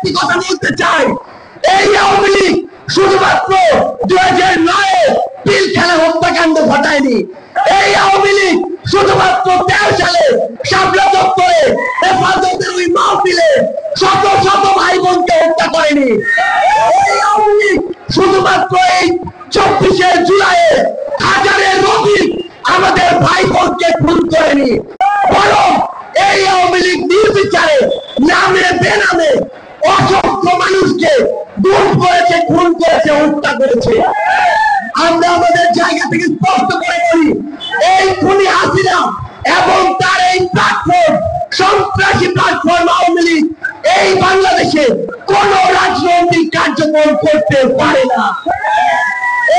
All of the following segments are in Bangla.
একটি কথা বলতে চাই, এই আওয়ামী লীগ শুধুমাত্র 2009-এ পিলখানা হত্যাকাণ্ড ঘটায়নি। এই আওয়ামী লীগ শুধুমাত্র 13 সালে শাপলা চত্বরে হেফাজতের ওই মাহফিলে শত শত ভাই বোনকে হত্যা করেনি। এই আওয়ামী লীগ শুধুমাত্র এই 24শে জুলাইয়ে হাজারের রবি আমাদের ভাই বোনকে খুন করেনি, বরং এই আওয়ামী লীগ নির্বিচারে নামে বেনামে অসংখ্য মানুষকে গুম করেছে, খুন করেছে, হত্যা করেছে। আমরা আমাদের জায়গা থেকে স্পষ্ট করে বলি, এই খুনি হাসিনা এবং তার এই প্ল্যাটফর্ম, সন্ত্রাসী প্ল্যাটফর্ম আওয়ামী লীগ এই বাংলাদেশে কোন রাজনৈতিক কার্যক্রম করতে পারে না।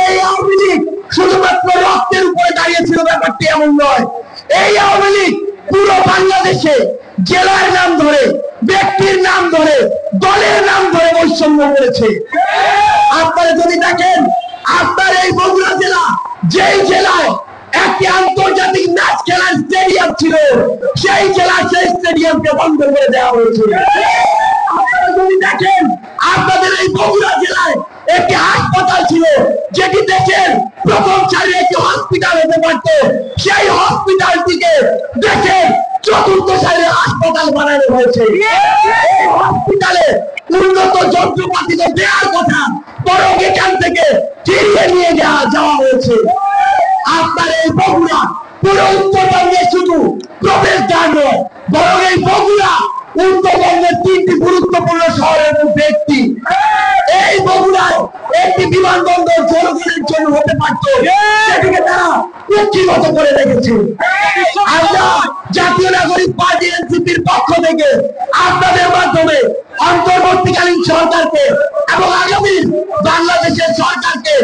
এই আওয়ামী লীগ শুধুমাত্র রক্তের উপরে দাঁড়িয়েছিল, ব্যাপারটি এমন নয়। এই আওয়ামী লীগ পুরো বাংলাদেশে জেলার নাম ধরে, ব্যক্তির নাম ধরে, দলের নাম ধরে বৈষম্য করেছে। আপনারা যদি দেখেন, আপনার এই বগুড়া জেলা, যেই জেলায় একটি আন্তর্জাতিক ম্যাচ খেলার স্টেডিয়াম ছিল, সেই জেলা সেই স্টেডিয়ামকে বন্ধ করে দেওয়া হয়েছে। আপনারা যদি দেখেন, আপনাদের এই বগুড়া জেলায় একটি হাসপাতাল ছিল, যেটি দেশের প্রথম সারির একটি হসপিটাল হতে পারত, সেই হসপিটালটিকে দেশের চতুর্থ সারির হাসপাতাল বানানো হয়েছে। এই হসপিটালে উন্নত যন্ত্রপাতি তো দেওয়ার কথা, বরং এখান থেকে ফিরিয়ে নিয়ে যাওয়া হয়েছে। আপনার এই বগুড়া পুরো উত্তরবঙ্গে শুধু প্রবেশদ্বার নয়, বরং এই বগুড়া উত্তরবঙ্গের 3টি গুরুত্বপূর্ণ শহরের মধ্যে একটি। এই বগুড়ায় একটি বিমানবন্দর জনগণের জন্য হতে পারত, সেটিকে তারা কুক্ষিগত করে রেখেছে। আমরা জাতীয় নাগরিক পার্টি এনসিপির পক্ষ থেকে আপনাদের মাধ্যমে অন্তর্বর্তীকালীন সরকারকে এবং আগামী বাংলাদেশের সরকারকে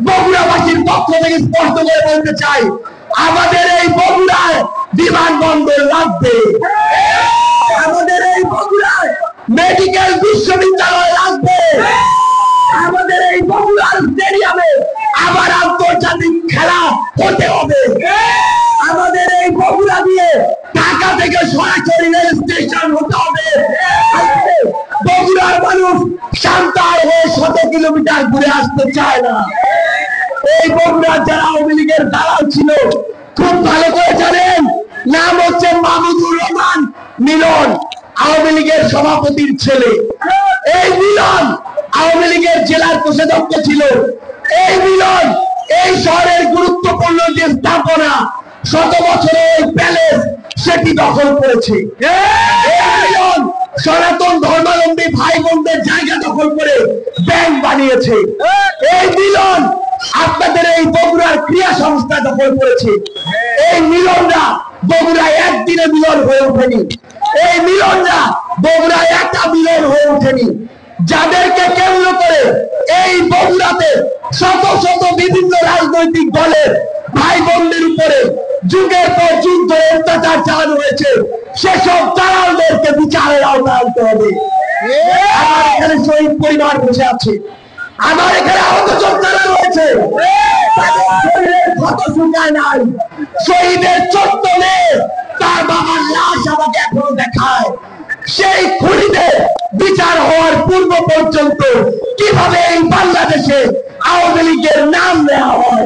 বগুড়াবাসীর পক্ষ থেকে স্পষ্ট করে বলতে চাই, আমাদের এই বগুড়ায় বিমানবন্দর লাগবে, আমাদের এই বগুড়ায় মেডিকেল বিশ্ববিদ্যালয় লাগবে, আমাদের এই বগুড়ার স্টেডিয়ামে আবার আন্তর্জাতিক খেলা হতে হবে, আমাদের এই বগুড়া দিয়ে ঢাকা থেকে সরাসরি রেল স্টেশন হতে হবে। বগুড়ার মানুষ সান্তার হয়ে 100 কিলোমিটার ঘুরে আসতে চায় না। এই বগুড়ার যারা আওয়ামী লীগের দালাল ছিল, খুব ভালো করে জানেন, নাম হচ্ছে মাহমুদুর রহমান মিলন, আওয়ামী লীগের সভাপতির ছেলে। এই মিলন আওয়ামী লীগের জেলার কোষাধ্যক্ষ ছিল। এই মিলন এই শহরের গুরুত্বপূর্ণ যে স্থাপনা, 100 বছরের ওই প্যালেস, সেটি দখল করেছে। এই মিলন সনাতন ধর্মাবলম্বী ভাই বোনদের জায়গা দখল করে ব্যাংক বানিয়েছে। এই মিলন আপনাদের এই বগুড়ার ক্রিয়া সংস্থা দখল করেছে। এই মিলনরা বগুড়ায় একদিনে মিলন হয়ে ওঠেনি, এই মিলনরা বগুড়ায় একটা মিলন হয়ে ওঠেনি। যাদেরকে কেন্দ্র করে এই বগুড়াতে শত শত বিভিন্ন রাজনৈতিক দলের ভাই বোনদের উপরে যুগের পর যুগ ধরে অত্যাচার চালানো হয়েছে, সেসব দালালদেরকে বিচারের আওতায় আনতে হবে। আমার এখানে শহীদ পরিবার বসে আছে, আমার এখানে আহত যোদ্ধারা রয়েছে, ক্ষত শুকায় নাই। শহীদের 14 মে তার বাবার লাশ আমাকে এখনো দেখায়। সেই খুনিদের বিচার হওয়ার পূর্ব পর্যন্ত কিভাবে এই বাংলাদেশে আওয়ামী লীগের নাম নেওয়া হয়।